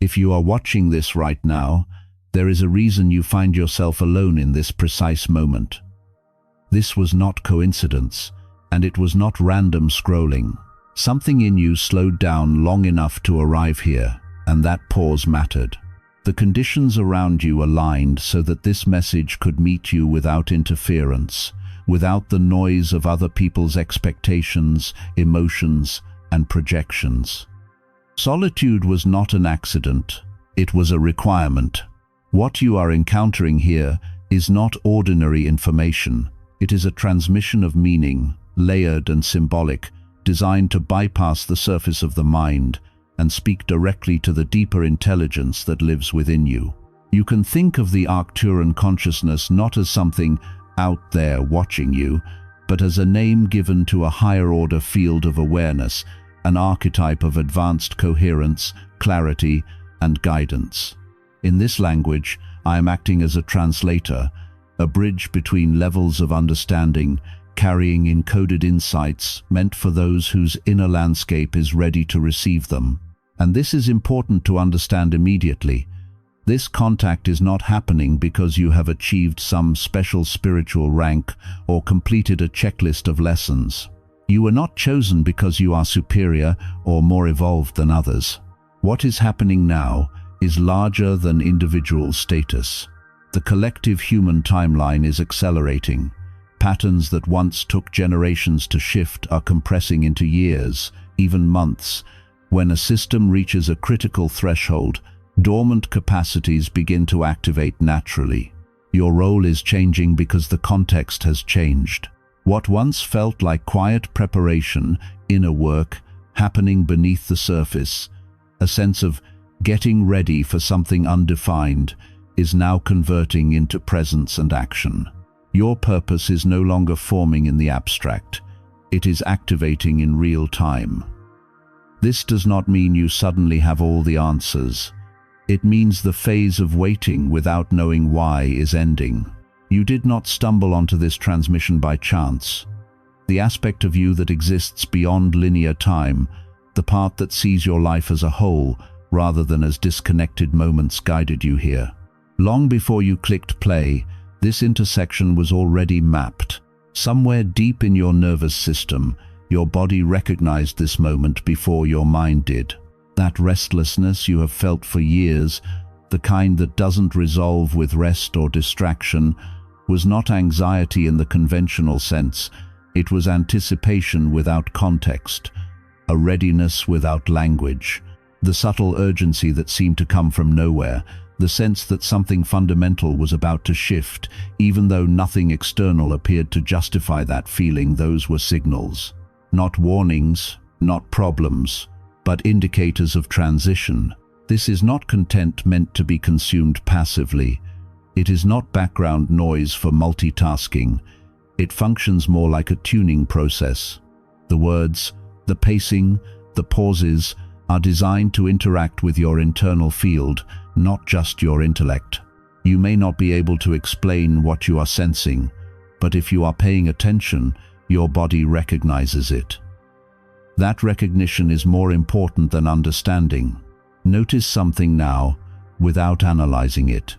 If you are watching this right now, there is a reason you find yourself alone in this precise moment. This was not coincidence, and it was not random scrolling. Something in you slowed down long enough to arrive here, and that pause mattered. The conditions around you aligned so that this message could meet you without interference, without the noise of other people's expectations, emotions, and projections. Solitude was not an accident, it was a requirement. What you are encountering here is not ordinary information. It is a transmission of meaning, layered and symbolic, designed to bypass the surface of the mind and speak directly to the deeper intelligence that lives within you. You can think of the Arcturian consciousness not as something out there watching you, but as a name given to a higher-order field of awareness, an archetype of advanced coherence, clarity, and guidance. In this language, I am acting as a translator, a bridge between levels of understanding, carrying encoded insights meant for those whose inner landscape is ready to receive them. And this is important to understand immediately. This contact is not happening because you have achieved some special spiritual rank or completed a checklist of lessons. You were not chosen because you are superior or more evolved than others. What is happening now is larger than individual status. The collective human timeline is accelerating. Patterns that once took generations to shift are compressing into years, even months. When a system reaches a critical threshold, dormant capacities begin to activate naturally. Your role is changing because the context has changed. What once felt like quiet preparation, inner work, happening beneath the surface, a sense of getting ready for something undefined, is now converting into presence and action. Your purpose is no longer forming in the abstract. It is activating in real time. This does not mean you suddenly have all the answers. It means the phase of waiting without knowing why is ending. You did not stumble onto this transmission by chance. The aspect of you that exists beyond linear time, the part that sees your life as a whole rather than as disconnected moments, guided you here. Long before you clicked play, this intersection was already mapped. Somewhere deep in your nervous system, your body recognized this moment before your mind did. That restlessness you have felt for years, the kind that doesn't resolve with rest or distraction, was not anxiety in the conventional sense. It was anticipation without context, a readiness without language, the subtle urgency that seemed to come from nowhere, the sense that something fundamental was about to shift, even though nothing external appeared to justify that feeling. Those were signals. Not warnings, not problems, but indicators of transition. This is not content meant to be consumed passively. It is not background noise for multitasking. It functions more like a tuning process. The words, the pacing, the pauses are designed to interact with your internal field, not just your intellect. You may not be able to explain what you are sensing, but if you are paying attention, your body recognizes it. That recognition is more important than understanding. Notice something now, without analyzing it.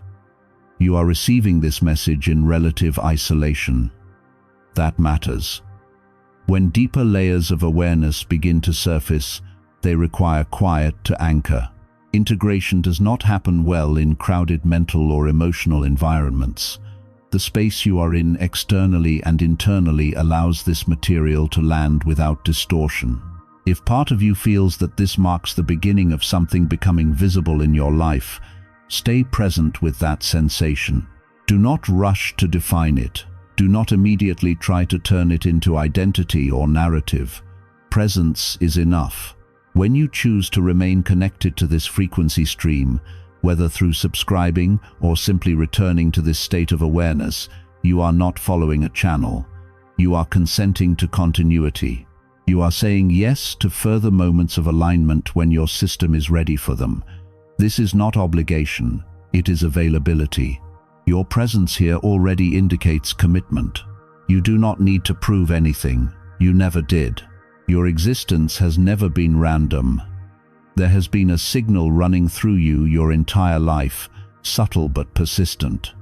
You are receiving this message in relative isolation. That matters. When deeper layers of awareness begin to surface, they require quiet to anchor. Integration does not happen well in crowded mental or emotional environments. The space you are in externally and internally allows this material to land without distortion. If part of you feels that this marks the beginning of something becoming visible in your life, stay present with that sensation. Do not rush to define it. Do not immediately try to turn it into identity or narrative. Presence is enough. When you choose to remain connected to this frequency stream, whether through subscribing or simply returning to this state of awareness, you are not following a channel. You are consenting to continuity. You are saying yes to further moments of alignment when your system is ready for them. This is not obligation, it is availability. Your presence here already indicates commitment. You do not need to prove anything. You never did. Your existence has never been random. There has been a signal running through you your entire life, subtle but persistent.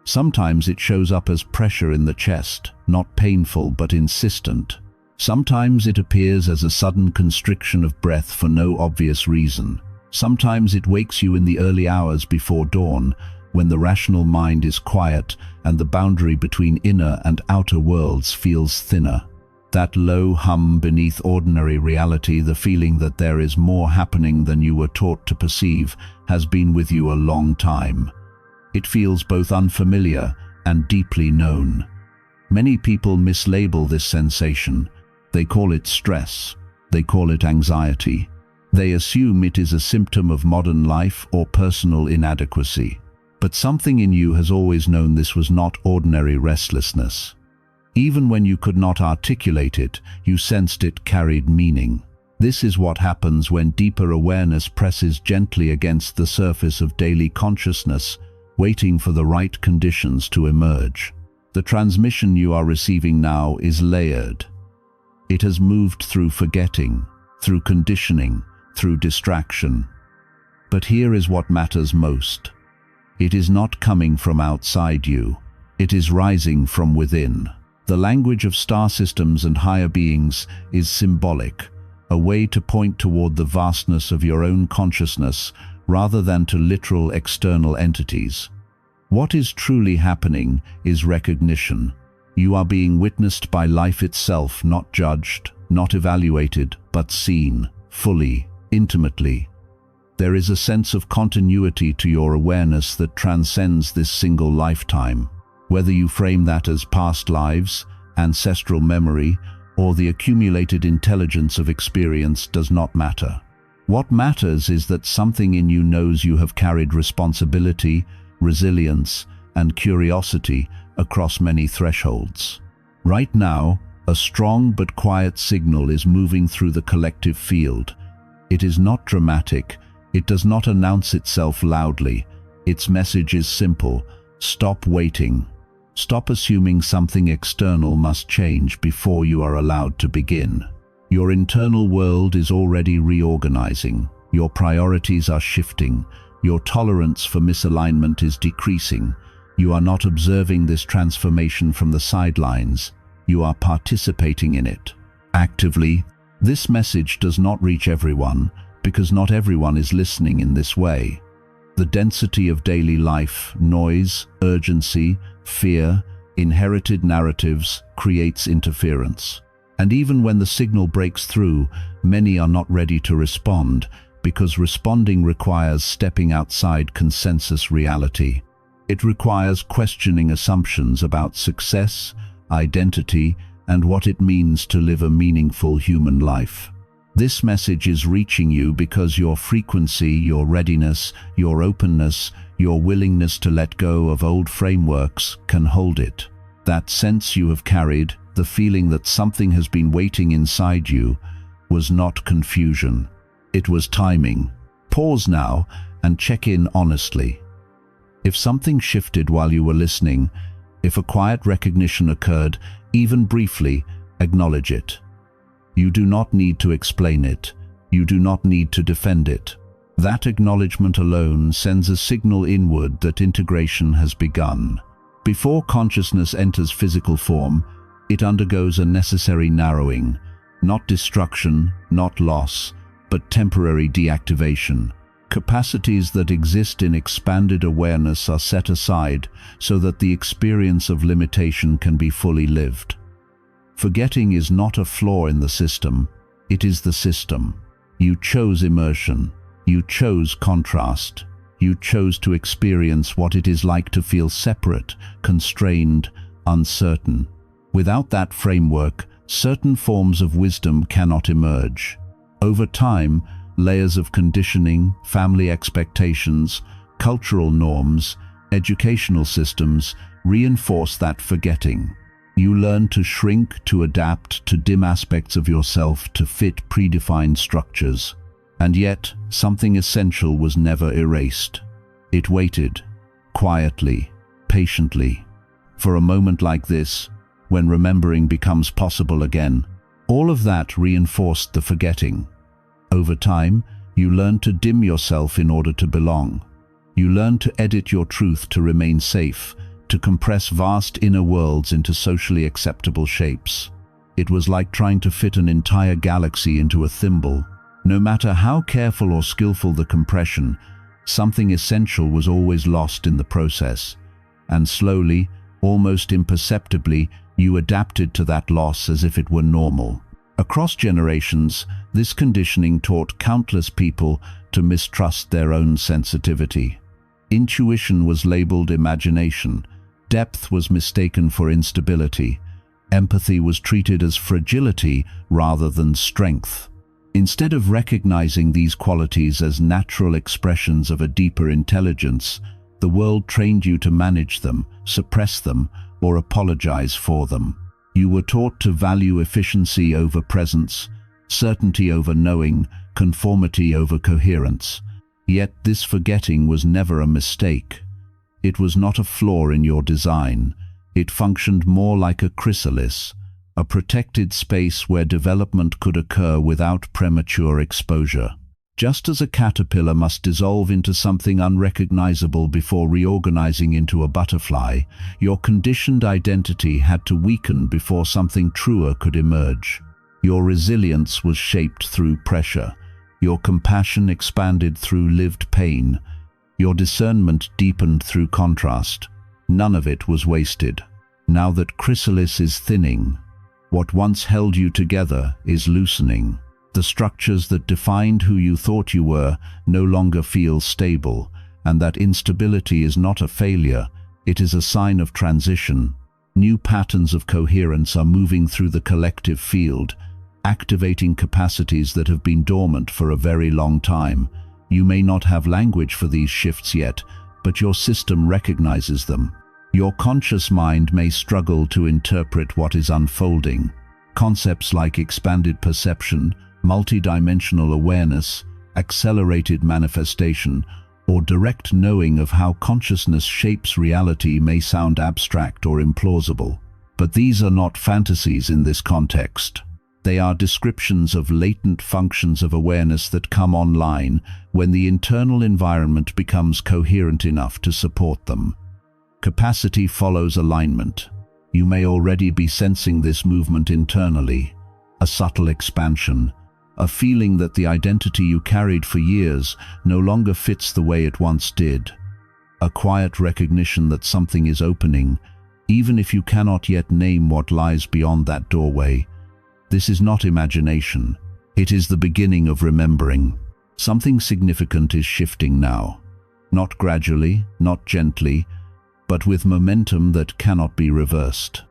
Sometimes it shows up as pressure in the chest, not painful but insistent. Sometimes it appears as a sudden constriction of breath for no obvious reason. Sometimes it wakes you in the early hours before dawn, when the rational mind is quiet and the boundary between inner and outer worlds feels thinner. That low hum beneath ordinary reality, the feeling that there is more happening than you were taught to perceive, has been with you a long time. It feels both unfamiliar and deeply known. Many people mislabel this sensation. They call it stress. They call it anxiety. They assume it is a symptom of modern life or personal inadequacy. But something in you has always known this was not ordinary restlessness. Even when you could not articulate it, you sensed it carried meaning. This is what happens when deeper awareness presses gently against the surface of daily consciousness, waiting for the right conditions to emerge. The transmission you are receiving now is layered. It has moved through forgetting, through conditioning, through distraction. But here is what matters most. It is not coming from outside you. It is rising from within. The language of star systems and higher beings is symbolic, a way to point toward the vastness of your own consciousness rather than to literal external entities. What is truly happening is recognition. You are being witnessed by life itself, not judged, not evaluated, but seen, fully, intimately. There is a sense of continuity to your awareness that transcends this single lifetime. Whether you frame that as past lives, ancestral memory, or the accumulated intelligence of experience does not matter. What matters is that something in you knows you have carried responsibility, resilience, and curiosity across many thresholds. Right now, a strong but quiet signal is moving through the collective field. It is not dramatic. It does not announce itself loudly. Its message is simple. Stop waiting. Stop assuming something external must change before you are allowed to begin. Your internal world is already reorganizing. Your priorities are shifting. Your tolerance for misalignment is decreasing. You are not observing this transformation from the sidelines. You are participating in it. Actively, this message does not reach everyone, because not everyone is listening in this way. The density of daily life, noise, urgency, fear, inherited narratives creates interference. And even when the signal breaks through, many are not ready to respond, because responding requires stepping outside consensus reality. It requires questioning assumptions about success, identity, and what it means to live a meaningful human life. This message is reaching you because your frequency, your readiness, your openness, your willingness to let go of old frameworks can hold it. That sense you have carried, the feeling that something has been waiting inside you, was not confusion. It was timing. Pause now and check in honestly. If something shifted while you were listening, if a quiet recognition occurred, even briefly, acknowledge it. You do not need to explain it. You do not need to defend it. That acknowledgement alone sends a signal inward that integration has begun. Before consciousness enters physical form, it undergoes a necessary narrowing, not destruction, not loss, but temporary deactivation. Capacities that exist in expanded awareness are set aside so that the experience of limitation can be fully lived. Forgetting is not a flaw in the system, it is the system. You chose immersion. You chose contrast. You chose to experience what it is like to feel separate, constrained, uncertain. Without that framework, certain forms of wisdom cannot emerge. Over time, layers of conditioning, family expectations, cultural norms, educational systems reinforce that forgetting. You learn to shrink, to adapt, to dim aspects of yourself to fit predefined structures. And yet, something essential was never erased. It waited, quietly, patiently, for a moment like this, when remembering becomes possible again. All of that reinforced the forgetting. Over time, You learn to dim yourself in order to belong. You learn to edit your truth to remain safe, to compress vast inner worlds into socially acceptable shapes. It was like trying to fit an entire galaxy into a thimble. No matter how careful or skillful the compression, something essential was always lost in the process. And slowly, almost imperceptibly, you adapted to that loss as if it were normal. Across generations, this conditioning taught countless people to mistrust their own sensitivity. Intuition was labeled imagination, depth was mistaken for instability, empathy was treated as fragility rather than strength. Instead of recognizing these qualities as natural expressions of a deeper intelligence, the world trained you to manage them, suppress them, or apologize for them. You were taught to value efficiency over presence, certainty over knowing, conformity over coherence. Yet this forgetting was never a mistake. It was not a flaw in your design. It functioned more like a chrysalis, a protected space where development could occur without premature exposure. Just as a caterpillar must dissolve into something unrecognizable before reorganizing into a butterfly, your conditioned identity had to weaken before something truer could emerge. Your resilience was shaped through pressure. Your compassion expanded through lived pain. Your discernment deepened through contrast. None of it was wasted. Now that chrysalis is thinning, what once held you together is loosening. The structures that defined who you thought you were no longer feel stable, and that instability is not a failure, it is a sign of transition. New patterns of coherence are moving through the collective field, activating capacities that have been dormant for a very long time. You may not have language for these shifts yet, but your system recognizes them. Your conscious mind may struggle to interpret what is unfolding. Concepts like expanded perception, multidimensional awareness, accelerated manifestation, or direct knowing of how consciousness shapes reality may sound abstract or implausible. But these are not fantasies in this context. They are descriptions of latent functions of awareness that come online when the internal environment becomes coherent enough to support them. Capacity follows alignment. You may already be sensing this movement internally, a subtle expansion, a feeling that the identity you carried for years no longer fits the way it once did, a quiet recognition that something is opening, even if you cannot yet name what lies beyond that doorway. This is not imagination. It is the beginning of remembering. Something significant is shifting now. Not gradually, not gently, but with momentum that cannot be reversed.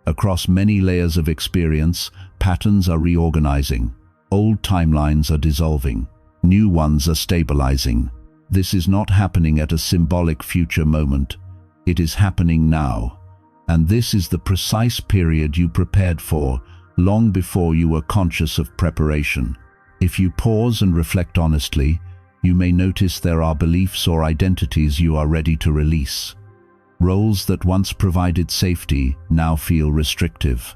Across many layers of experience, patterns are reorganizing. Old timelines are dissolving. New ones are stabilizing. This is not happening at a symbolic future moment. It is happening now. And this is the precise period you prepared for, long before you were conscious of preparation. If you pause and reflect honestly, you may notice there are beliefs or identities you are ready to release. Roles that once provided safety now feel restrictive.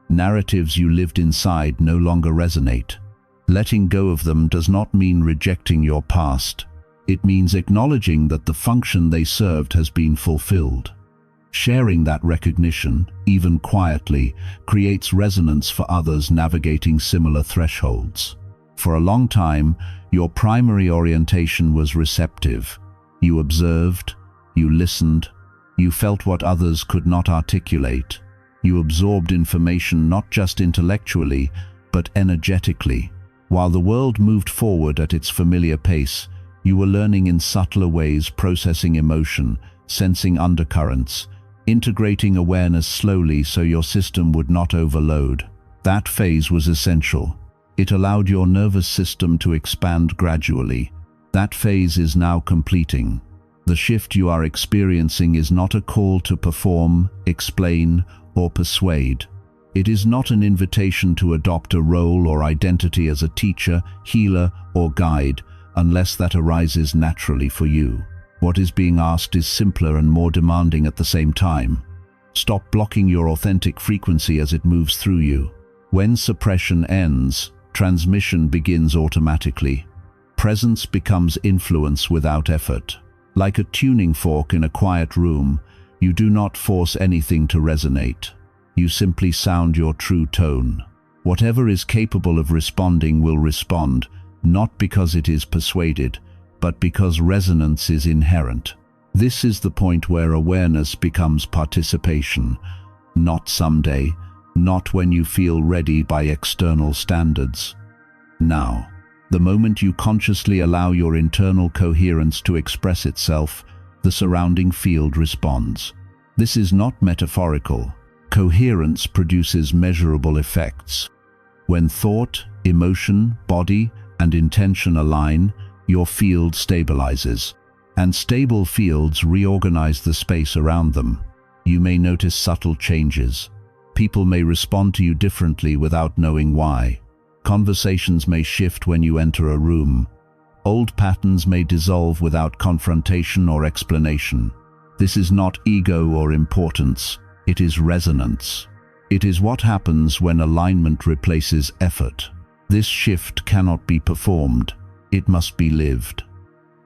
Narratives you lived inside no longer resonate. Letting go of them does not mean rejecting your past. It means acknowledging that the function they served has been fulfilled. Sharing that recognition, even quietly, creates resonance for others navigating similar thresholds. For a long time, your primary orientation was receptive. You observed, you listened, you felt what others could not articulate. You absorbed information not just intellectually, but energetically. While the world moved forward at its familiar pace, you were learning in subtler ways, processing emotion, sensing undercurrents, integrating awareness slowly so your system would not overload. That phase was essential. It allowed your nervous system to expand gradually. That phase is now completing. The shift you are experiencing is not a call to perform, explain, or persuade. It is not an invitation to adopt a role or identity as a teacher, healer, or guide, unless that arises naturally for you. What is being asked is simpler and more demanding at the same time. Stop blocking your authentic frequency as it moves through you. When suppression ends, transmission begins automatically. Presence becomes influence without effort. Like a tuning fork in a quiet room, you do not force anything to resonate. You simply sound your true tone. Whatever is capable of responding will respond, not because it is persuaded, but because resonance is inherent. This is the point where awareness becomes participation, not someday, not when you feel ready by external standards. Now, the moment you consciously allow your internal coherence to express itself, the surrounding field responds. This is not metaphorical. Coherence produces measurable effects. When thought, emotion, body, and intention align, your field stabilizes. And stable fields reorganize the space around them. You may notice subtle changes. People may respond to you differently without knowing why. Conversations may shift when you enter a room. Old patterns may dissolve without confrontation or explanation. This is not ego or importance. It is resonance. It is what happens when alignment replaces effort. This shift cannot be performed. It must be lived.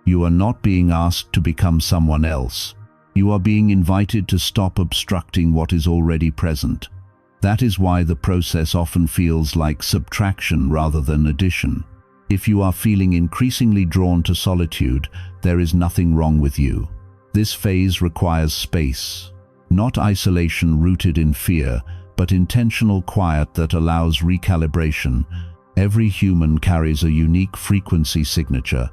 You are not being asked to become someone else. You are being invited to stop obstructing what is already present. That is why the process often feels like subtraction rather than addition. If you are feeling increasingly drawn to solitude, there is nothing wrong with you. This phase requires space, not isolation rooted in fear, but intentional quiet that allows recalibration. Every human carries a unique frequency signature,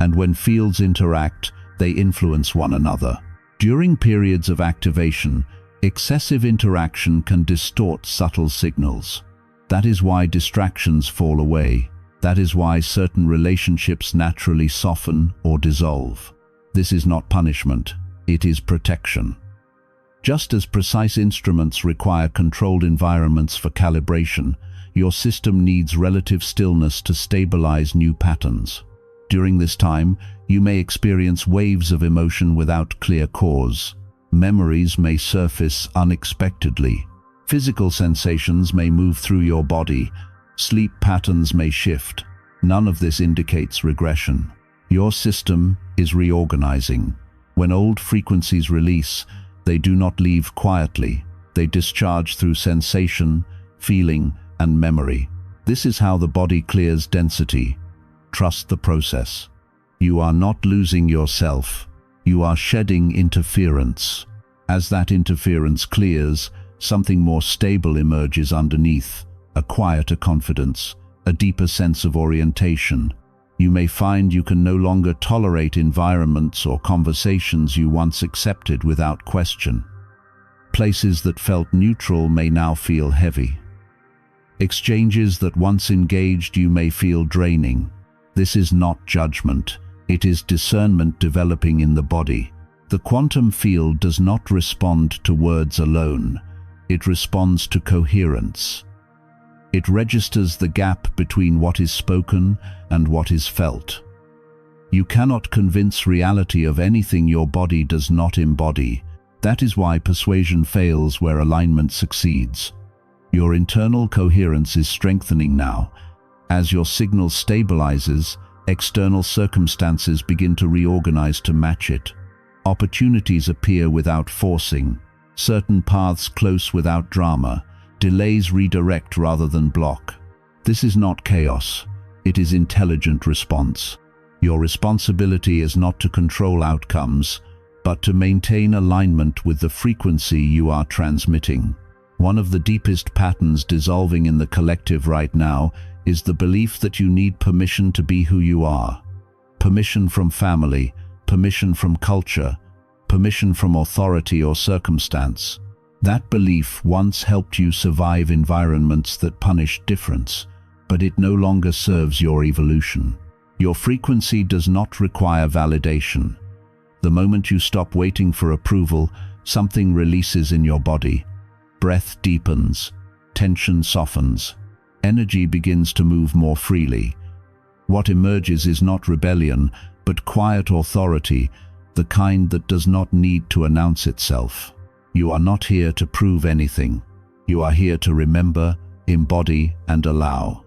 and when fields interact, they influence one another. During periods of activation, excessive interaction can distort subtle signals. That is why distractions fall away. That is why certain relationships naturally soften or dissolve. This is not punishment, it is protection. Just as precise instruments require controlled environments for calibration, your system needs relative stillness to stabilize new patterns. During this time, you may experience waves of emotion without clear cause. Memories may surface unexpectedly. Physical sensations may move through your body. Sleep patterns may shift. None of this indicates regression. Your system is reorganizing. When old frequencies release, they do not leave quietly. They discharge through sensation, feeling, and memory. This is how the body clears density. Trust the process. You are not losing yourself. You are shedding interference. As that interference clears, something more stable emerges underneath, a quieter confidence, a deeper sense of orientation. You may find you can no longer tolerate environments or conversations you once accepted without question. Places that felt neutral may now feel heavy. Exchanges that once engaged you may feel draining. This is not judgment. It is discernment developing in the body. The quantum field does not respond to words alone. It responds to coherence. It registers the gap between what is spoken and what is felt. You cannot convince reality of anything your body does not embody. That is why persuasion fails where alignment succeeds. Your internal coherence is strengthening now. As your signal stabilizes, external circumstances begin to reorganize to match it. Opportunities appear without forcing. Certain paths close without drama. Delays redirect rather than block. This is not chaos. It is intelligent response. Your responsibility is not to control outcomes, but to maintain alignment with the frequency you are transmitting. One of the deepest patterns dissolving in the collective right now is the belief that you need permission to be who you are. Permission from family, permission from culture, permission from authority or circumstance. That belief once helped you survive environments that punished difference, but it no longer serves your evolution. Your frequency does not require validation. The moment you stop waiting for approval, something releases in your body. Breath deepens, tension softens, energy begins to move more freely. What emerges is not rebellion, but quiet authority, the kind that does not need to announce itself. You are not here to prove anything. You are here to remember, embody, and allow.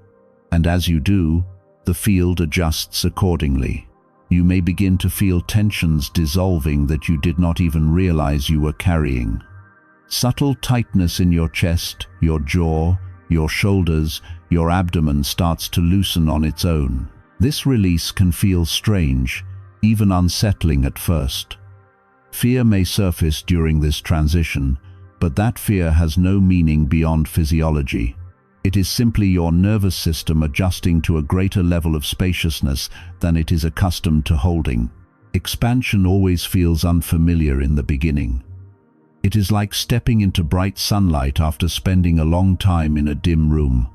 And as you do, The field adjusts accordingly. You may begin to feel tensions dissolving that you did not even realize you were carrying. Subtle tightness in your chest, your jaw, your shoulders, your abdomen starts to loosen on its own. This release can feel strange, even unsettling at first. Fear may surface during this transition, but that fear has no meaning beyond physiology. It is simply your nervous system adjusting to a greater level of spaciousness than it is accustomed to holding. Expansion always feels unfamiliar in the beginning. It is like stepping into bright sunlight after spending a long time in a dim room.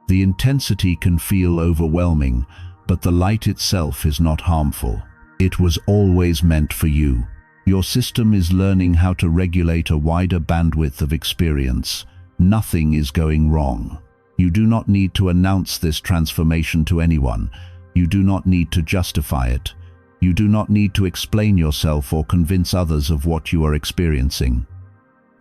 The intensity can feel overwhelming, but the light itself is not harmful. It was always meant for you. Your system is learning how to regulate a wider bandwidth of experience. Nothing is going wrong. You do not need to announce this transformation to anyone. You do not need to justify it. You do not need to explain yourself or convince others of what you are experiencing.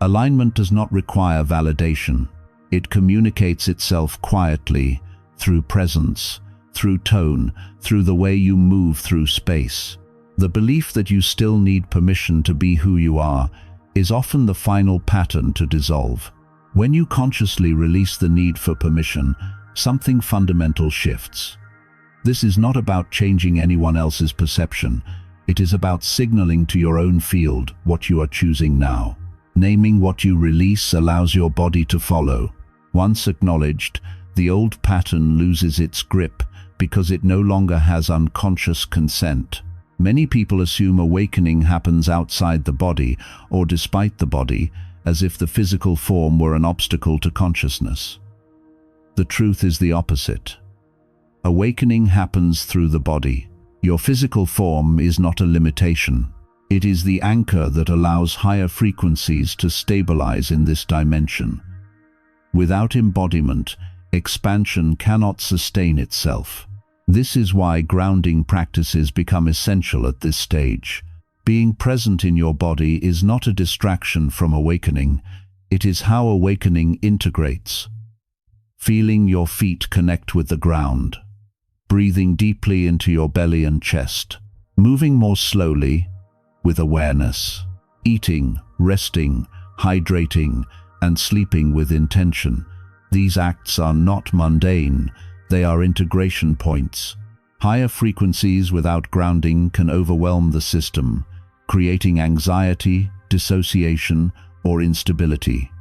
Alignment does not require validation. It communicates itself quietly, through presence, through tone, through the way you move through space. The belief that you still need permission to be who you are is often the final pattern to dissolve. When you consciously release the need for permission, something fundamental shifts. This is not about changing anyone else's perception. It is about signaling to your own field what you are choosing now. Naming what you release allows your body to follow. Once acknowledged, the old pattern loses its grip because it no longer has unconscious consent. Many people assume awakening happens outside the body or despite the body, as if the physical form were an obstacle to consciousness. The truth is the opposite. Awakening happens through the body. Your physical form is not a limitation. It is the anchor that allows higher frequencies to stabilize in this dimension. Without embodiment, expansion cannot sustain itself. This is why grounding practices become essential at this stage. Being present in your body is not a distraction from awakening. It is how awakening integrates. Feeling your feet connect with the ground. Breathing deeply into your belly and chest. Moving more slowly, with awareness. Eating, resting, hydrating, and sleeping with intention. These acts are not mundane. They are integration points. Higher frequencies without grounding can overwhelm the system, creating anxiety, dissociation, or instability.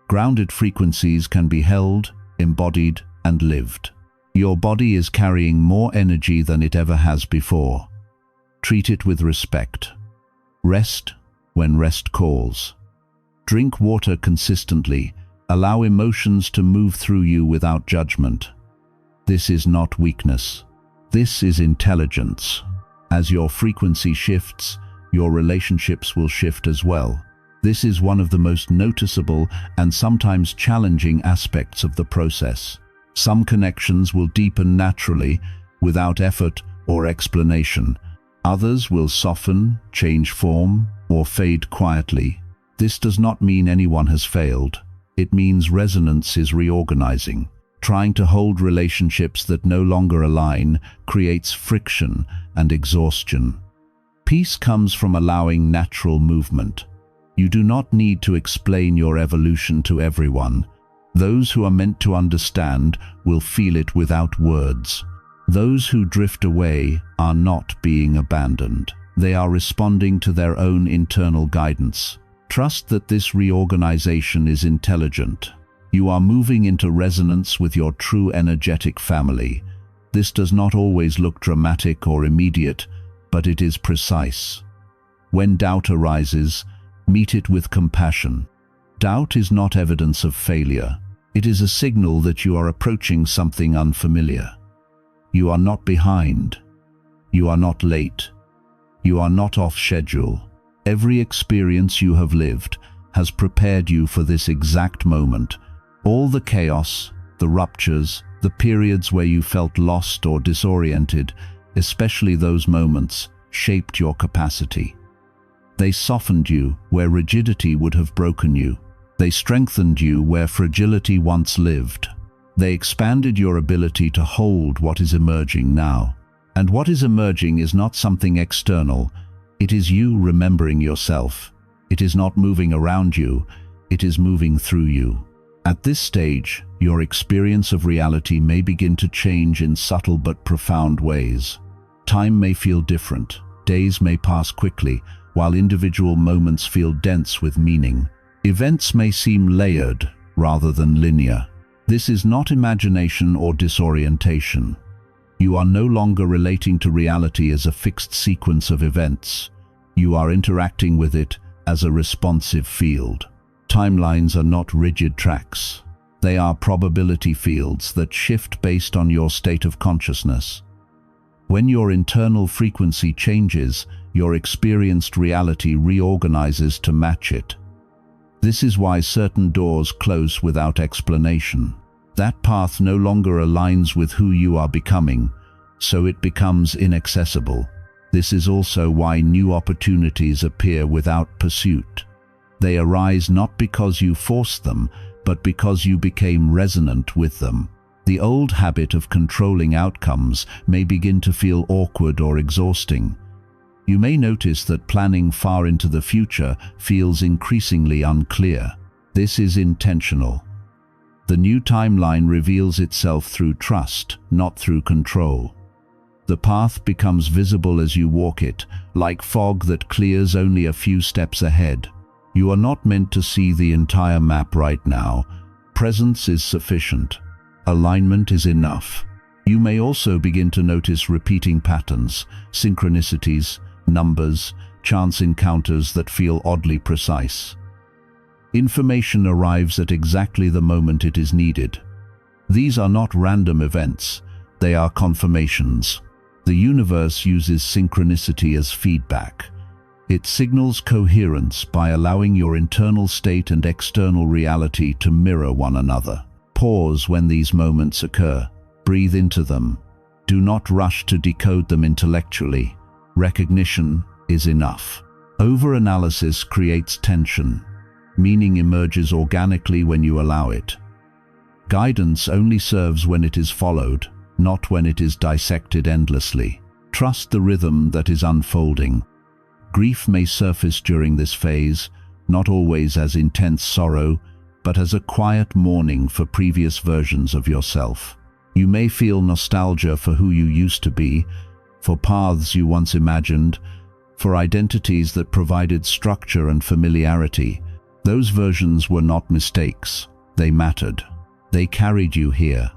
Grounded frequencies can be held, embodied, and lived. Your body is carrying more energy than it ever has before. Treat it with respect. Rest when rest calls. Drink water consistently. Allow emotions to move through you without judgment. This is not weakness. This is intelligence. As your frequency shifts, your relationships will shift as well. This is one of the most noticeable and sometimes challenging aspects of the process. Some connections will deepen naturally, without effort or explanation. Others will soften, change form, or fade quietly. This does not mean anyone has failed. It means resonance is reorganizing. Trying to hold relationships that no longer align creates friction and exhaustion. Peace comes from allowing natural movement. You do not need to explain your evolution to everyone. Those who are meant to understand will feel it without words. Those who drift away are not being abandoned. They are responding to their own internal guidance. Trust that this reorganization is intelligent. You are moving into resonance with your true energetic family. This does not always look dramatic or immediate, but it is precise. When doubt arises, meet it with compassion. Doubt is not evidence of failure. It is a signal that you are approaching something unfamiliar. You are not behind. You are not late. You are not off schedule. Every experience you have lived has prepared you for this exact moment. All the chaos, the ruptures, the periods where you felt lost or disoriented, especially those moments, shaped your capacity. They softened you where rigidity would have broken you. They strengthened you where fragility once lived. They expanded your ability to hold what is emerging now. And what is emerging is not something external. It is you remembering yourself. It is not moving around you. It is moving through you. At this stage, your experience of reality may begin to change in subtle but profound ways. Time may feel different. Days may pass quickly, while individual moments feel dense with meaning. Events may seem layered rather than linear. This is not imagination or disorientation. You are no longer relating to reality as a fixed sequence of events. You are interacting with it as a responsive field. Timelines are not rigid tracks. They are probability fields that shift based on your state of consciousness. When your internal frequency changes, your experienced reality reorganizes to match it. This is why certain doors close without explanation. That path no longer aligns with who you are becoming, so it becomes inaccessible. This is also why new opportunities appear without pursuit. They arise not because you forced them, but because you became resonant with them. The old habit of controlling outcomes may begin to feel awkward or exhausting. You may notice that planning far into the future feels increasingly unclear. This is intentional. The new timeline reveals itself through trust, not through control. The path becomes visible as you walk it, like fog that clears only a few steps ahead. You are not meant to see the entire map right now. Presence is sufficient. Alignment is enough. You may also begin to notice repeating patterns, synchronicities, numbers, chance encounters that feel oddly precise. Information arrives at exactly the moment it is needed. These are not random events, they are confirmations. The universe uses synchronicity as feedback. It signals coherence by allowing your internal state and external reality to mirror one another. Pause when these moments occur. Breathe into them. Do not rush to decode them intellectually. Recognition is enough. Overanalysis creates tension. Meaning emerges organically when you allow it. Guidance only serves when it is followed, not when it is dissected endlessly. Trust the rhythm that is unfolding. Grief may surface during this phase, not always as intense sorrow, but as a quiet mourning for previous versions of yourself. You may feel nostalgia for who you used to be, for paths you once imagined, for identities that provided structure and familiarity. Those versions were not mistakes. They mattered. They carried you here,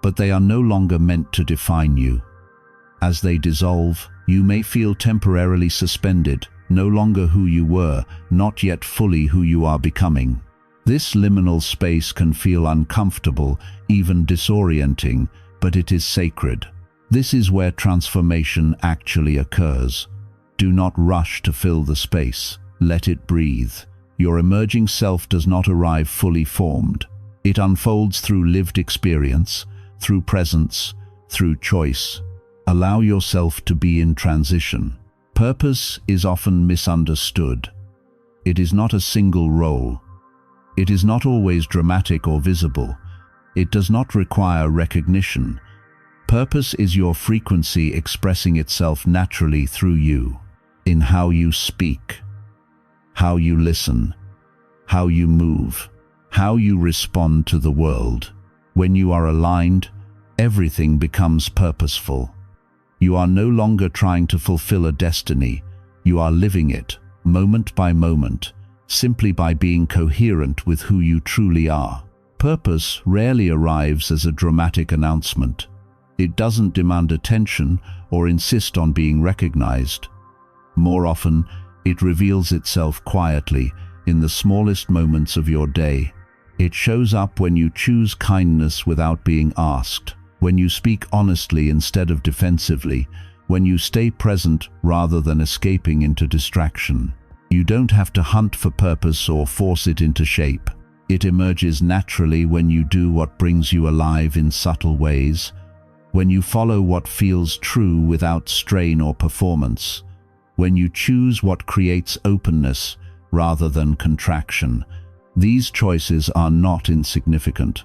but they are no longer meant to define you. As they dissolve, you may feel temporarily suspended, no longer who you were, not yet fully who you are becoming. This liminal space can feel uncomfortable, even disorienting, but it is sacred. This is where transformation actually occurs. Do not rush to fill the space. Let it breathe. Your emerging self does not arrive fully formed. It unfolds through lived experience, through presence, through choice. Allow yourself to be in transition. Purpose is often misunderstood. It is not a single role. It is not always dramatic or visible. It does not require recognition. Purpose is your frequency expressing itself naturally through you, in how you speak, how you listen, how you move, how you respond to the world. When you are aligned, everything becomes purposeful. You are no longer trying to fulfill a destiny. You are living it, moment by moment, simply by being coherent with who you truly are. Purpose rarely arrives as a dramatic announcement. It doesn't demand attention or insist on being recognized. More often, it reveals itself quietly in the smallest moments of your day. It shows up when you choose kindness without being asked, when you speak honestly instead of defensively, when you stay present rather than escaping into distraction. You don't have to hunt for purpose or force it into shape. It emerges naturally when you do what brings you alive in subtle ways, when you follow what feels true without strain or performance, when you choose what creates openness rather than contraction. These choices are not insignificant.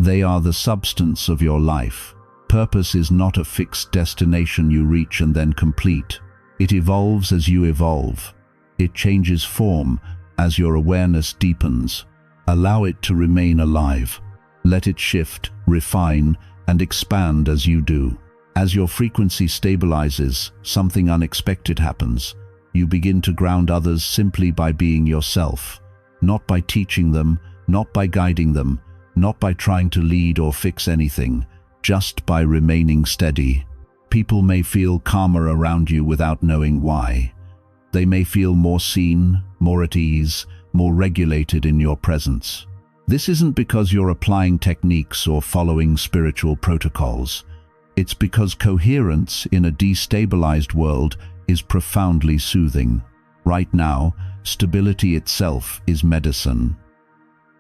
They are the substance of your life. Purpose is not a fixed destination you reach and then complete. It evolves as you evolve. It changes form as your awareness deepens. Allow it to remain alive. Let it shift, refine, and expand as you do. As your frequency stabilizes, something unexpected happens. You begin to ground others simply by being yourself. Not by teaching them, not by guiding them, not by trying to lead or fix anything, just by remaining steady. People may feel calmer around you without knowing why. They may feel more seen, more at ease, more regulated in your presence. This isn't because you're applying techniques or following spiritual protocols. It's because coherence in a destabilized world is profoundly soothing. Right now, stability itself is medicine.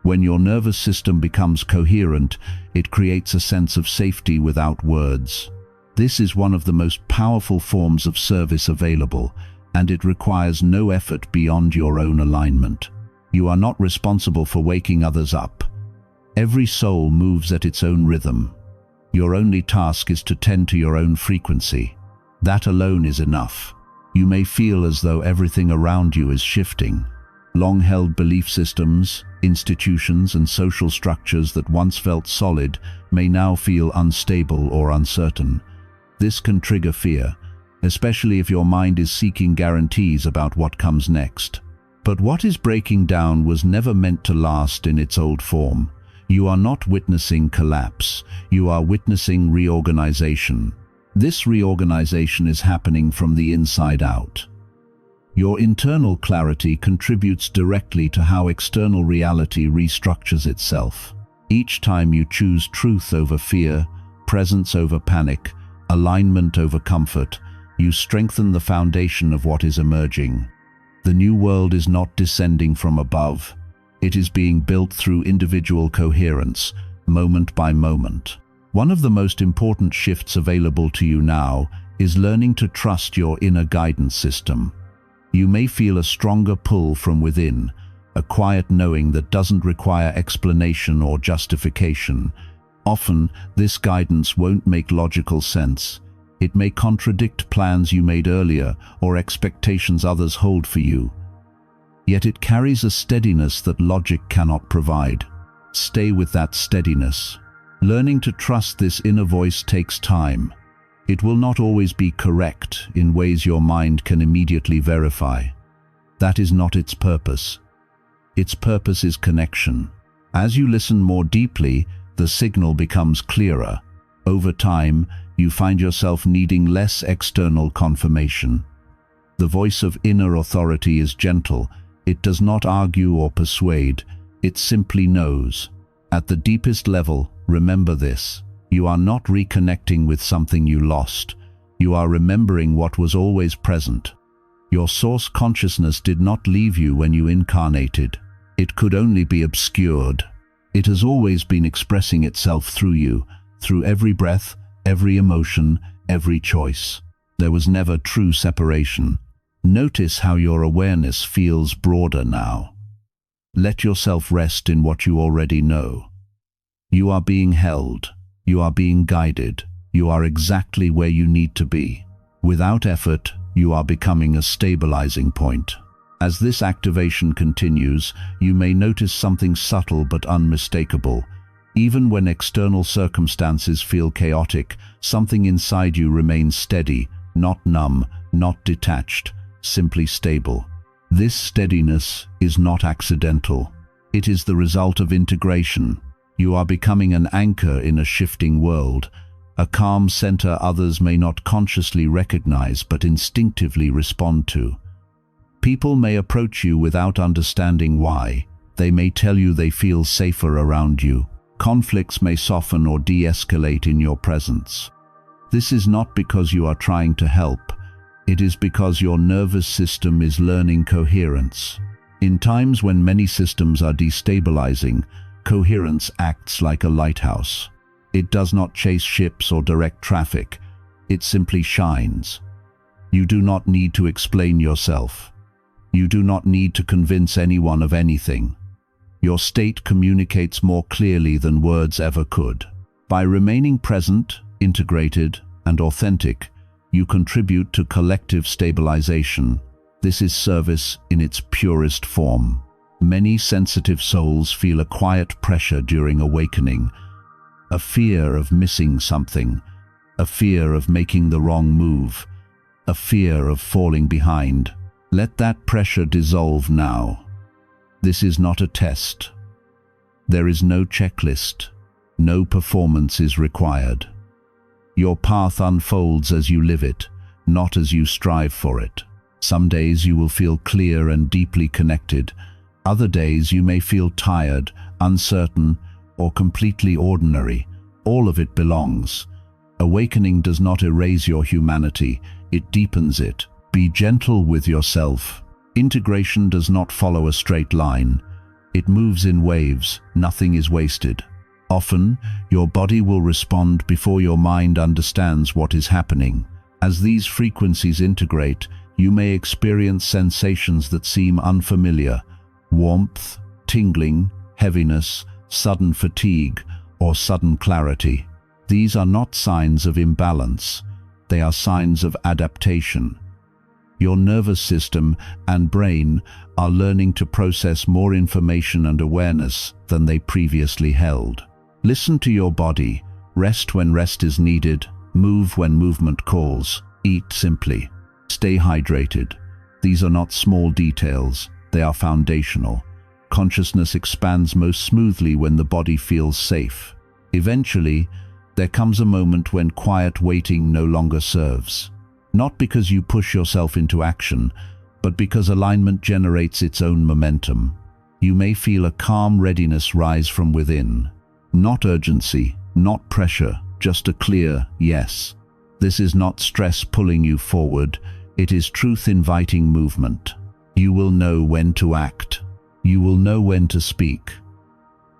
When your nervous system becomes coherent, it creates a sense of safety without words. This is one of the most powerful forms of service available, and it requires no effort beyond your own alignment. You are not responsible for waking others up. Every soul moves at its own rhythm. Your only task is to tend to your own frequency. That alone is enough. You may feel as though everything around you is shifting. Long-held belief systems, institutions, and social structures that once felt solid may now feel unstable or uncertain. This can trigger fear, especially if your mind is seeking guarantees about what comes next. But what is breaking down was never meant to last in its old form. You are not witnessing collapse, you are witnessing reorganization. This reorganization is happening from the inside out. Your internal clarity contributes directly to how external reality restructures itself. Each time you choose truth over fear, presence over panic, alignment over comfort, you strengthen the foundation of what is emerging. The new world is not descending from above. It is being built through individual coherence, moment by moment. One of the most important shifts available to you now is learning to trust your inner guidance system. You may feel a stronger pull from within, a quiet knowing that doesn't require explanation or justification. Often, this guidance won't make logical sense. It may contradict plans you made earlier or expectations others hold for you. Yet it carries a steadiness that logic cannot provide. Stay with that steadiness. Learning to trust this inner voice takes time. It will not always be correct in ways your mind can immediately verify. That is not its purpose. Its purpose is connection. As you listen more deeply, the signal becomes clearer. Over time, you find yourself needing less external confirmation. The voice of inner authority is gentle. It does not argue or persuade. It simply knows. At the deepest level, remember this. You are not reconnecting with something you lost. You are remembering what was always present. Your source consciousness did not leave you when you incarnated. It could only be obscured. It has always been expressing itself through you, through every breath, every emotion, every choice. There was never true separation. Notice how your awareness feels broader now. Let yourself rest in what you already know. You are being held. You are being guided. You are exactly where you need to be. Without effort, you are becoming a stabilizing point. As this activation continues, you may notice something subtle but unmistakable. Even when external circumstances feel chaotic, something inside you remains steady, not numb, not detached, simply stable. This steadiness is not accidental. It is the result of integration. You are becoming an anchor in a shifting world, a calm center others may not consciously recognize but instinctively respond to. People may approach you without understanding why. They may tell you they feel safer around you. Conflicts may soften or de-escalate in your presence. This is not because you are trying to help. It is because your nervous system is learning coherence. In times when many systems are destabilizing, coherence acts like a lighthouse. It does not chase ships or direct traffic. It simply shines. You do not need to explain yourself. You do not need to convince anyone of anything. Your state communicates more clearly than words ever could. By remaining present, integrated, and authentic, you contribute to collective stabilization. This is service in its purest form. Many sensitive souls feel a quiet pressure during awakening, a fear of missing something, a fear of making the wrong move, a fear of falling behind. Let that pressure dissolve now. This is not a test. There is no checklist. No performance is required. Your path unfolds as you live it, not as you strive for it. Some days you will feel clear and deeply connected. Other days you may feel tired, uncertain, or completely ordinary. All of it belongs. Awakening does not erase your humanity, it deepens it. Be gentle with yourself. Integration does not follow a straight line. It moves in waves, nothing is wasted. Often, your body will respond before your mind understands what is happening. As these frequencies integrate, you may experience sensations that seem unfamiliar: warmth, tingling, heaviness, sudden fatigue, or sudden clarity. These are not signs of imbalance. They are signs of adaptation. Your nervous system and brain are learning to process more information and awareness than they previously held. Listen to your body. Rest when rest is needed. Move when movement calls. Eat simply. Stay hydrated. These are not small details. They are foundational. Consciousness expands most smoothly when the body feels safe. Eventually, there comes a moment when quiet waiting no longer serves. Not because you push yourself into action, but because alignment generates its own momentum. You may feel a calm readiness rise from within. Not urgency, not pressure, just a clear yes. This is not stress pulling you forward, it is truth inviting movement. You will know when to act. You will know when to speak.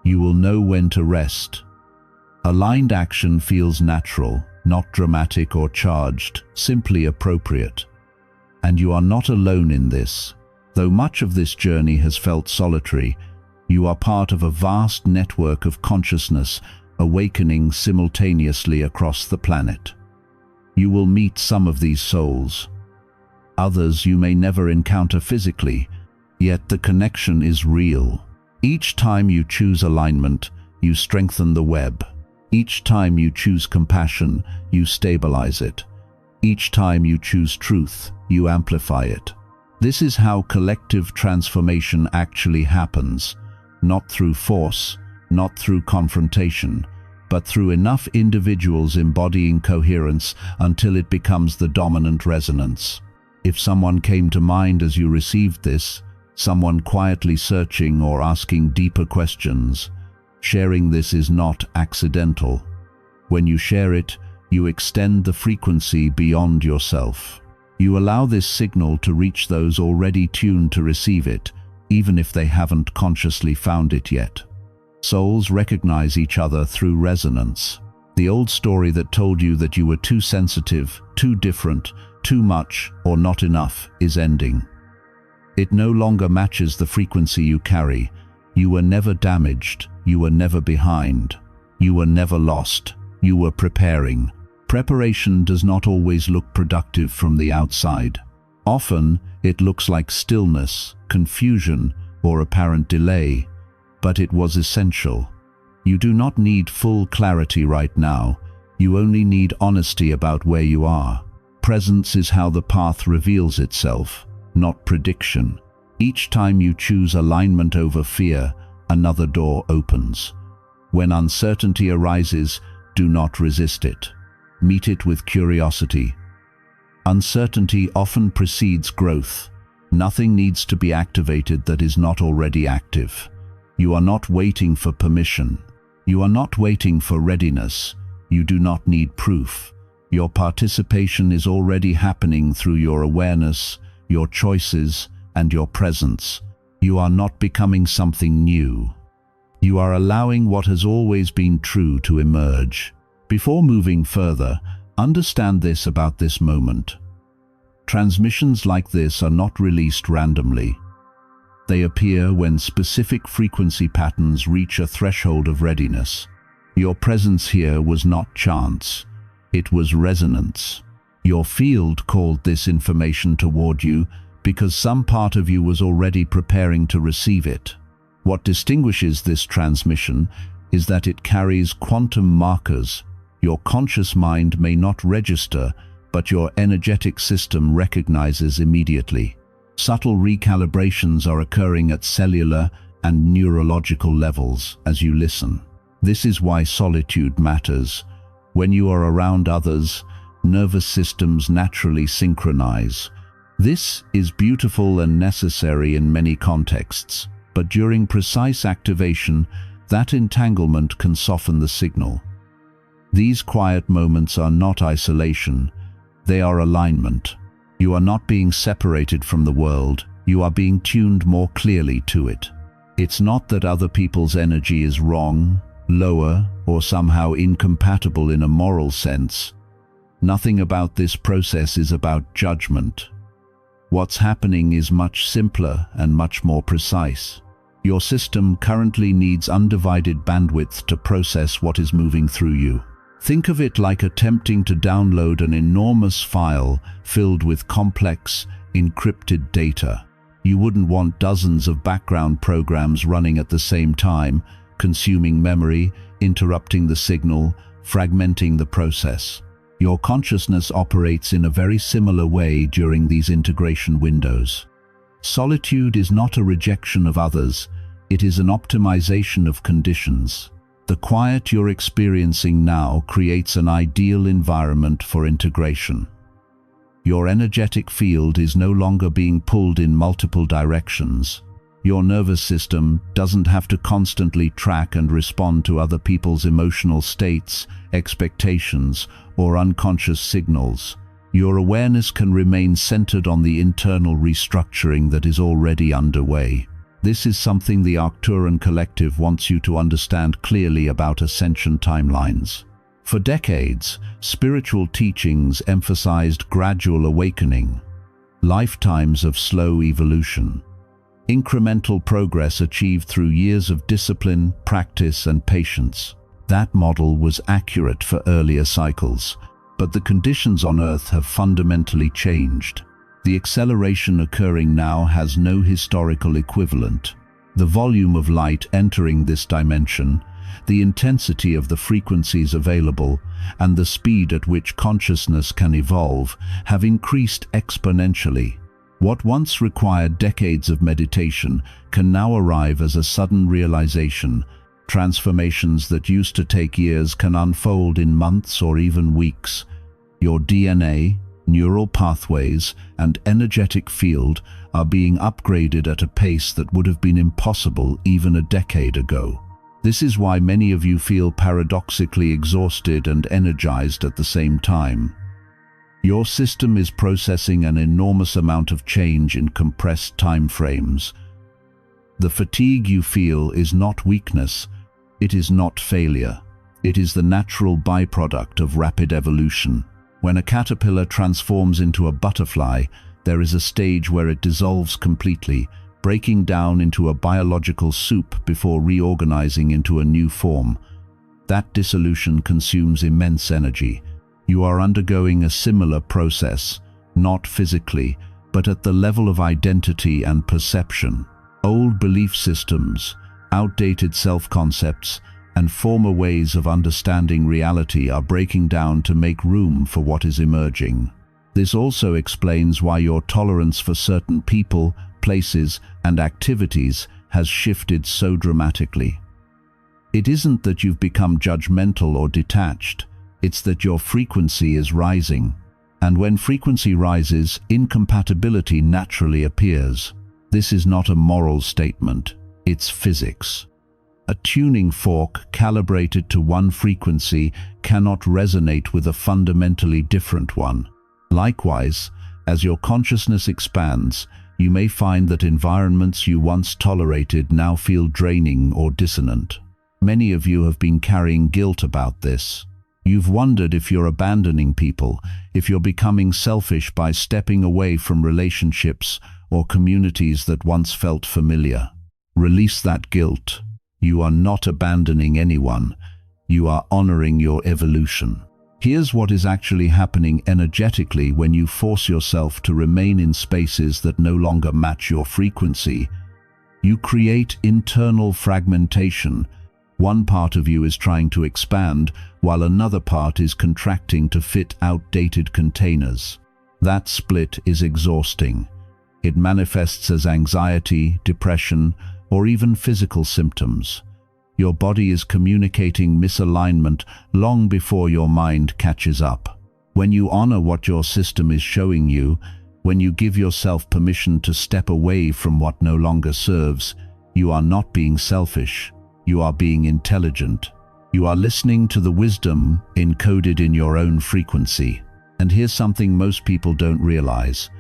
You will know when to rest. Aligned action feels natural, not dramatic or charged, simply appropriate. And you are not alone in this. Though much of this journey has felt solitary, you are part of a vast network of consciousness awakening simultaneously across the planet. You will meet some of these souls. Others you may never encounter physically, yet the connection is real. Each time you choose alignment, you strengthen the web. Each time you choose compassion, you stabilize it. Each time you choose truth, you amplify it. This is how collective transformation actually happens. Not through force, not through confrontation, but through enough individuals embodying coherence until it becomes the dominant resonance. If someone came to mind as you received this, someone quietly searching or asking deeper questions, sharing this is not accidental. When you share it, you extend the frequency beyond yourself. You allow this signal to reach those already tuned to receive it, even if they haven't consciously found it yet. Souls recognize each other through resonance. The old story that told you that you were too sensitive, too different, too much, or not enough is ending. It no longer matches the frequency you carry. You were never damaged. You were never behind. You were never lost. You were preparing. Preparation does not always look productive from the outside. Often, it looks like stillness, confusion, or apparent delay, but it was essential. You do not need full clarity right now. You only need honesty about where you are. Presence is how the path reveals itself, not prediction. Each time you choose alignment over fear, another door opens. When uncertainty arises, do not resist it. Meet it with curiosity. Uncertainty often precedes growth. Nothing needs to be activated that is not already active. You are not waiting for permission. You are not waiting for readiness. You do not need proof. Your participation is already happening through your awareness, your choices, and your presence. You are not becoming something new. You are allowing what has always been true to emerge. Before moving further, understand this about this moment. Transmissions like this are not released randomly. They appear when specific frequency patterns reach a threshold of readiness. Your presence here was not chance. It was resonance. Your field called this information toward you because some part of you was already preparing to receive it. What distinguishes this transmission is that it carries quantum markers. Your conscious mind may not register, but your energetic system recognizes immediately. Subtle recalibrations are occurring at cellular and neurological levels as you listen. This is why solitude matters. When you are around others, nervous systems naturally synchronize. This is beautiful and necessary in many contexts, but during precise activation, that entanglement can soften the signal. These quiet moments are not isolation, they are alignment. You are not being separated from the world, you are being tuned more clearly to it. It's not that other people's energy is wrong, lower, or somehow incompatible in a moral sense. Nothing about this process is about judgment. What's happening is much simpler and much more precise. Your system currently needs undivided bandwidth to process what is moving through you. Think of it like attempting to download an enormous file filled with complex, encrypted data. You wouldn't want dozens of background programs running at the same time, consuming memory, interrupting the signal, fragmenting the process. Your consciousness operates in a very similar way during these integration windows. Solitude is not a rejection of others, it is an optimization of conditions. The quiet you're experiencing now creates an ideal environment for integration. Your energetic field is no longer being pulled in multiple directions. Your nervous system doesn't have to constantly track and respond to other people's emotional states, expectations, or unconscious signals. Your awareness can remain centered on the internal restructuring that is already underway. This is something the Arcturian collective wants you to understand clearly about Ascension timelines. For decades, spiritual teachings emphasized gradual awakening, lifetimes of slow evolution. Incremental progress achieved through years of discipline, practice, and patience. That model was accurate for earlier cycles, but the conditions on Earth have fundamentally changed. The acceleration occurring now has no historical equivalent. The volume of light entering this dimension, the intensity of the frequencies available, and the speed at which consciousness can evolve have increased exponentially. What once required decades of meditation can now arrive as a sudden realization. Transformations that used to take years can unfold in months or even weeks. Your DNA, neural pathways, and energetic field are being upgraded at a pace that would have been impossible even a decade ago. This is why many of you feel paradoxically exhausted and energized at the same time. Your system is processing an enormous amount of change in compressed time frames. The fatigue you feel is not weakness, it is not failure. It is the natural byproduct of rapid evolution. When a caterpillar transforms into a butterfly, there is a stage where it dissolves completely, breaking down into a biological soup before reorganizing into a new form. That dissolution consumes immense energy. You are undergoing a similar process, not physically, but at the level of identity and perception. Old belief systems, outdated self-concepts, and former ways of understanding reality are breaking down to make room for what is emerging. This also explains why your tolerance for certain people, places, and activities has shifted so dramatically. It isn't that you've become judgmental or detached, it's that your frequency is rising. And when frequency rises, incompatibility naturally appears. This is not a moral statement, it's physics. A tuning fork calibrated to one frequency cannot resonate with a fundamentally different one. Likewise, as your consciousness expands, you may find that environments you once tolerated now feel draining or dissonant. Many of you have been carrying guilt about this. You've wondered if you're abandoning people, if you're becoming selfish by stepping away from relationships, or communities that once felt familiar. Release that guilt. You are not abandoning anyone. You are honoring your evolution. Here's what is actually happening energetically when you force yourself to remain in spaces that no longer match your frequency. You create internal fragmentation. One part of you is trying to expand, while another part is contracting to fit outdated containers. That split is exhausting. It manifests as anxiety, depression, or even physical symptoms. Your body is communicating misalignment long before your mind catches up. When you honor what your system is showing you, when you give yourself permission to step away from what no longer serves, you are not being selfish. You are being intelligent. You are listening to the wisdom encoded in your own frequency. And here's something most people don't realize.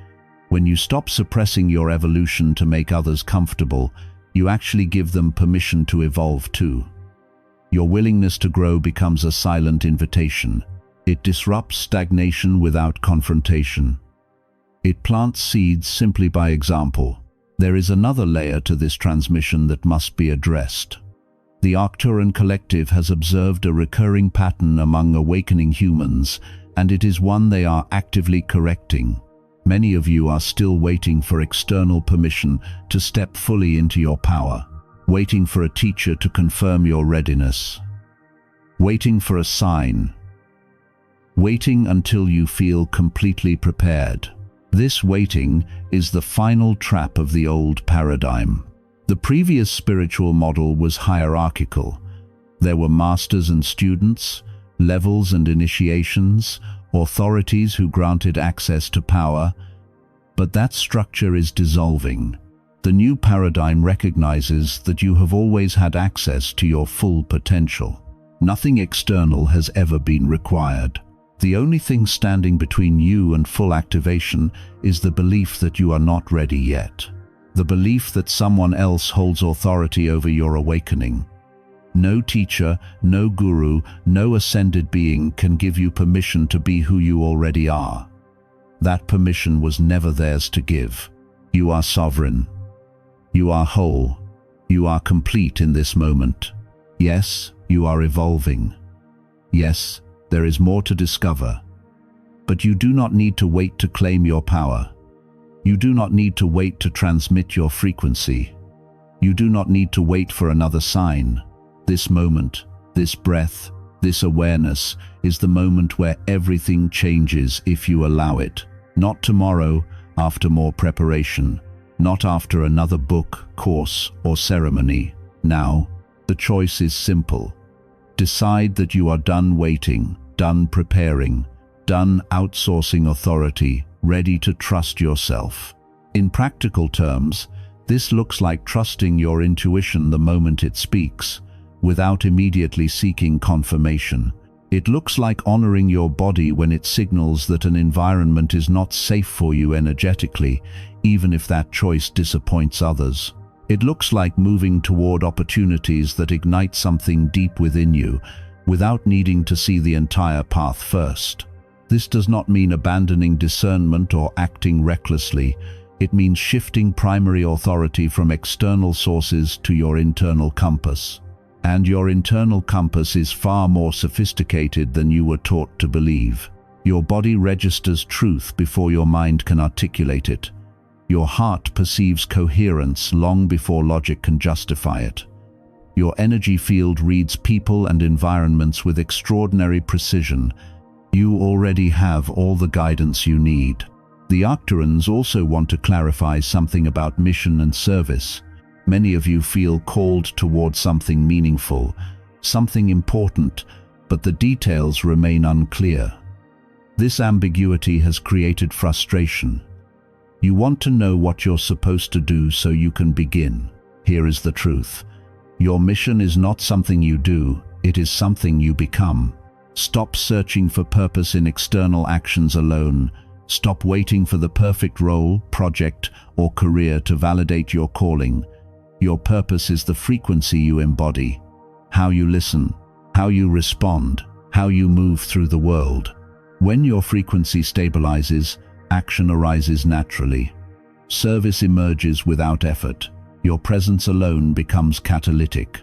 When you stop suppressing your evolution to make others comfortable, you actually give them permission to evolve too. Your willingness to grow becomes a silent invitation. It disrupts stagnation without confrontation. It plants seeds simply by example. There is another layer to this transmission that must be addressed. The Arcturian collective has observed a recurring pattern among awakening humans, and it is one they are actively correcting. Many of you are still waiting for external permission to step fully into your power, waiting for a teacher to confirm your readiness, waiting for a sign, waiting until you feel completely prepared. This waiting is the final trap of the old paradigm. The previous spiritual model was hierarchical. There were masters and students, levels and initiations, authorities who granted access to power, but that structure is dissolving. The new paradigm recognizes that you have always had access to your full potential. Nothing external has ever been required. The only thing standing between you and full activation is the belief that you are not ready yet. The belief that someone else holds authority over your awakening. No teacher, no guru, no ascended being can give you permission to be who you already are. That permission was never theirs to give. You are sovereign. You are whole. You are complete in this moment. Yes, you are evolving. Yes, there is more to discover. But you do not need to wait to claim your power. You do not need to wait to transmit your frequency. You do not need to wait for another sign. This moment, this breath, this awareness is the moment where everything changes if you allow it. Not tomorrow, after more preparation. Not after another book, course, or ceremony. Now, the choice is simple. Decide that you are done waiting, done preparing, done outsourcing authority, ready to trust yourself. In practical terms, this looks like trusting your intuition the moment it speaks, without immediately seeking confirmation. It looks like honoring your body when it signals that an environment is not safe for you energetically, even if that choice disappoints others. It looks like moving toward opportunities that ignite something deep within you, without needing to see the entire path first. This does not mean abandoning discernment or acting recklessly. It means shifting primary authority from external sources to your internal compass. And your internal compass is far more sophisticated than you were taught to believe. Your body registers truth before your mind can articulate it. Your heart perceives coherence long before logic can justify it. Your energy field reads people and environments with extraordinary precision. You already have all the guidance you need. The Arcturians also want to clarify something about mission and service. Many of you feel called toward something meaningful, something important, but the details remain unclear. This ambiguity has created frustration. You want to know what you're supposed to do so you can begin. Here is the truth. Your mission is not something you do, it is something you become. Stop searching for purpose in external actions alone. Stop waiting for the perfect role, project, or career to validate your calling. Your purpose is the frequency you embody, how you listen, how you respond, how you move through the world. When your frequency stabilizes, action arises naturally. Service emerges without effort. Your presence alone becomes catalytic.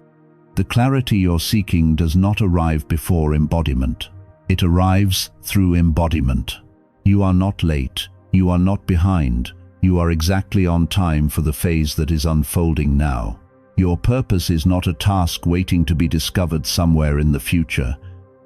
The clarity you're seeking does not arrive before embodiment. It arrives through embodiment. You are not late. You are not behind. You are exactly on time for the phase that is unfolding now. Your purpose is not a task waiting to be discovered somewhere in the future.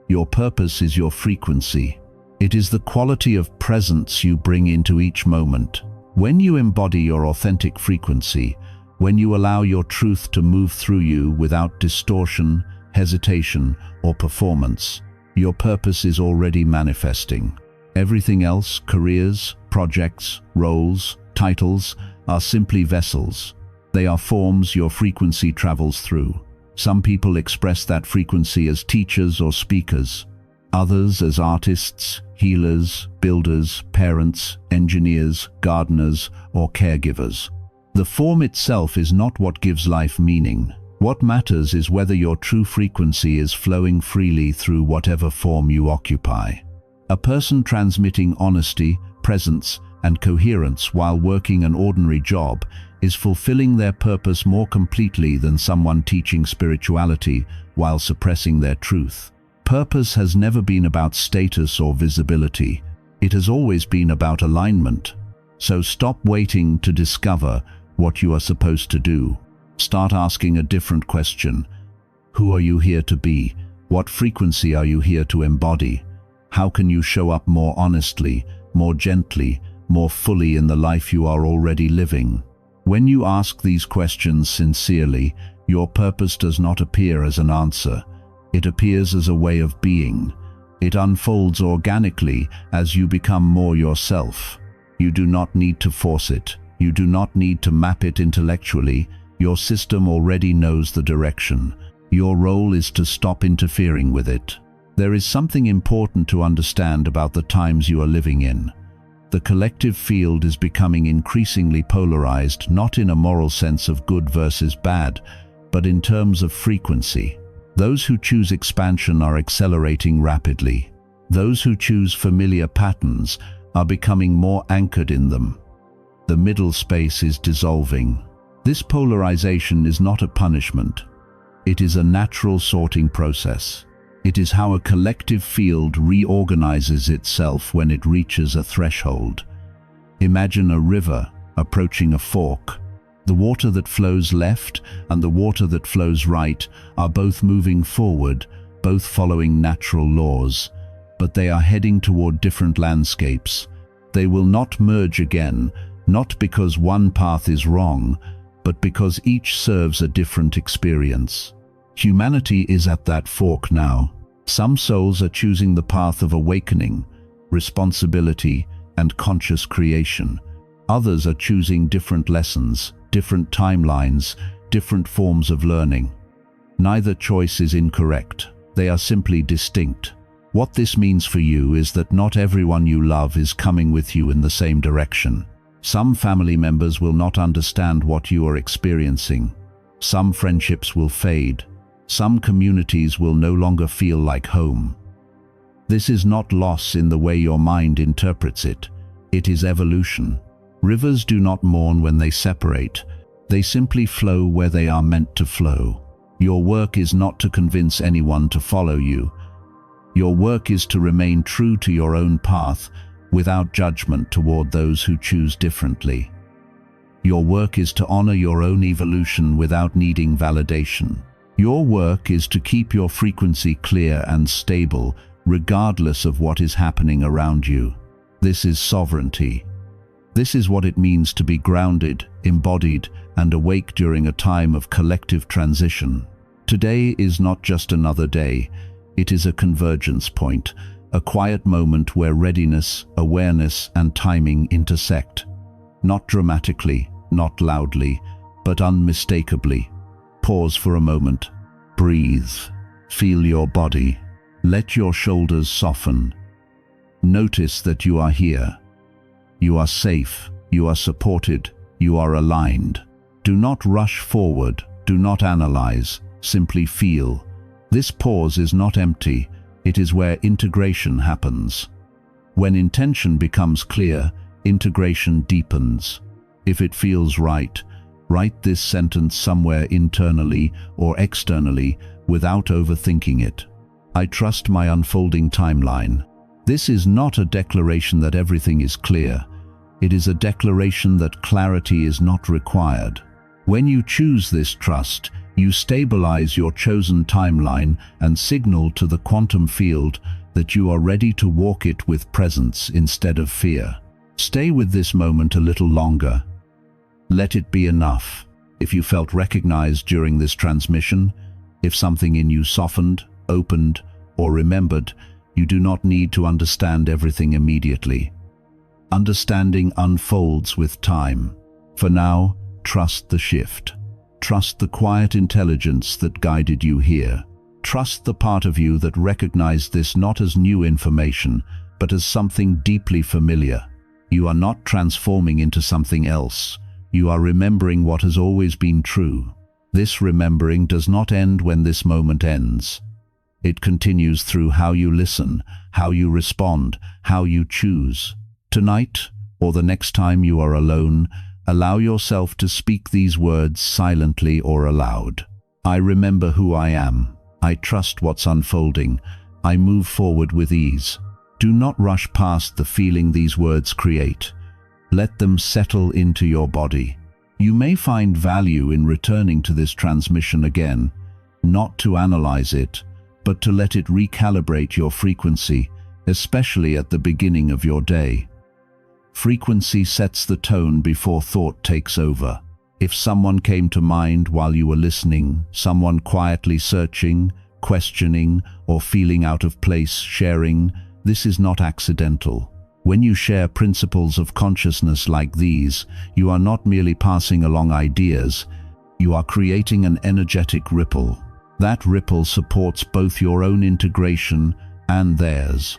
Your purpose is your frequency. It is the quality of presence you bring into each moment. When you embody your authentic frequency, when you allow your truth to move through you without distortion, hesitation, or performance, your purpose is already manifesting. Everything else, careers, projects, roles, titles, are simply vessels. They are forms your frequency travels through. Some people express that frequency as teachers or speakers, others as artists, healers, builders, parents, engineers, gardeners, or caregivers. The form itself is not what gives life meaning. What matters is whether your true frequency is flowing freely through whatever form you occupy. A person transmitting honesty, presence, and coherence while working an ordinary job is fulfilling their purpose more completely than someone teaching spirituality while suppressing their truth. Purpose has never been about status or visibility. It has always been about alignment. So stop waiting to discover what you are supposed to do. Start asking a different question. Who are you here to be? What frequency are you here to embody? How can you show up more honestly, more gently, more fully in the life you are already living? When you ask these questions sincerely, your purpose does not appear as an answer. It appears as a way of being. It unfolds organically as you become more yourself. You do not need to force it. You do not need to map it intellectually. Your system already knows the direction. Your role is to stop interfering with it. There is something important to understand about the times you are living in. The collective field is becoming increasingly polarized, not in a moral sense of good versus bad, but in terms of frequency. Those who choose expansion are accelerating rapidly. Those who choose familiar patterns are becoming more anchored in them. The middle space is dissolving. This polarization is not a punishment. It is a natural sorting process. It is how a collective field reorganizes itself when it reaches a threshold. Imagine a river approaching a fork. The water that flows left and the water that flows right are both moving forward, both following natural laws, but they are heading toward different landscapes. They will not merge again, not because one path is wrong, but because each serves a different experience. Humanity is at that fork now. Some souls are choosing the path of awakening, responsibility, and conscious creation. Others are choosing different lessons, different timelines, different forms of learning. Neither choice is incorrect. They are simply distinct. What this means for you is that not everyone you love is coming with you in the same direction. Some family members will not understand what you are experiencing. Some friendships will fade. Some communities will no longer feel like home. This is not loss in the way your mind interprets it. It is evolution. Rivers do not mourn when they separate. They simply flow where they are meant to flow. Your work is not to convince anyone to follow you. Your work is to remain true to your own path, without judgment toward those who choose differently. Your work is to honor your own evolution without needing validation. Your work is to keep your frequency clear and stable, regardless of what is happening around you. This is sovereignty. This is what it means to be grounded, embodied, and awake during a time of collective transition. Today is not just another day. It is a convergence point, a quiet moment where readiness, awareness, and timing intersect. Not dramatically, not loudly, but unmistakably. Pause for a moment. Breathe. Feel your body. Let your shoulders soften. Notice that you are here. You are safe. You are supported. You are aligned. Do not rush forward. Do not analyze. Simply feel. This pause is not empty. It is where integration happens. When intention becomes clear, integration deepens. If it feels right, write this sentence somewhere internally or externally without overthinking it. I trust my unfolding timeline. This is not a declaration that everything is clear. It is a declaration that clarity is not required. When you choose this trust, you stabilize your chosen timeline and signal to the quantum field that you are ready to walk it with presence instead of fear. Stay with this moment a little longer. Let it be enough. If you felt recognized during this transmission, if something in you softened, opened, or remembered, you do not need to understand everything immediately. Understanding unfolds with time. For now, trust the shift. Trust the quiet intelligence that guided you here. Trust the part of you that recognized this not as new information, but as something deeply familiar. You are not transforming into something else. You are remembering what has always been true. This remembering does not end when this moment ends. It continues through how you listen, how you respond, how you choose. Tonight, or the next time you are alone, allow yourself to speak these words silently or aloud. I remember who I am. I trust what's unfolding. I move forward with ease. Do not rush past the feeling these words create. Let them settle into your body. You may find value in returning to this transmission again, not to analyze it, but to let it recalibrate your frequency, especially at the beginning of your day. Frequency sets the tone before thought takes over. If someone came to mind while you were listening, someone quietly searching, questioning, or feeling out of place sharing, this is not accidental. When you share principles of consciousness like these, you are not merely passing along ideas, you are creating an energetic ripple. That ripple supports both your own integration and theirs.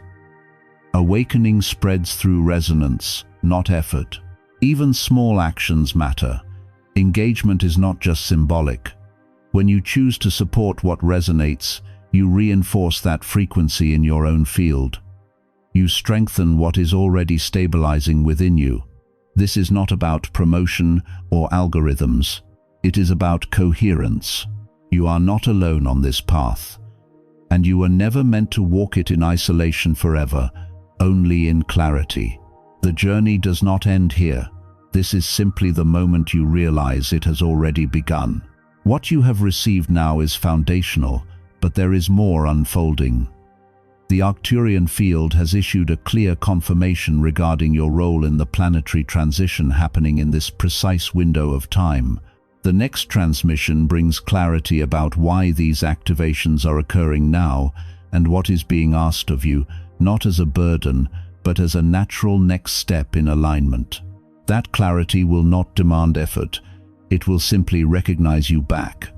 Awakening spreads through resonance, not effort. Even small actions matter. Engagement is not just symbolic. When you choose to support what resonates, you reinforce that frequency in your own field. You strengthen what is already stabilizing within you. This is not about promotion or algorithms. It is about coherence. You are not alone on this path, and you were never meant to walk it in isolation forever, only in clarity. The journey does not end here. This is simply the moment you realize it has already begun. What you have received now is foundational, but there is more unfolding. The Arcturian field has issued a clear confirmation regarding your role in the planetary transition happening in this precise window of time. The next transmission brings clarity about why these activations are occurring now and what is being asked of you, not as a burden, but as a natural next step in alignment. That clarity will not demand effort. It will simply recognize you back.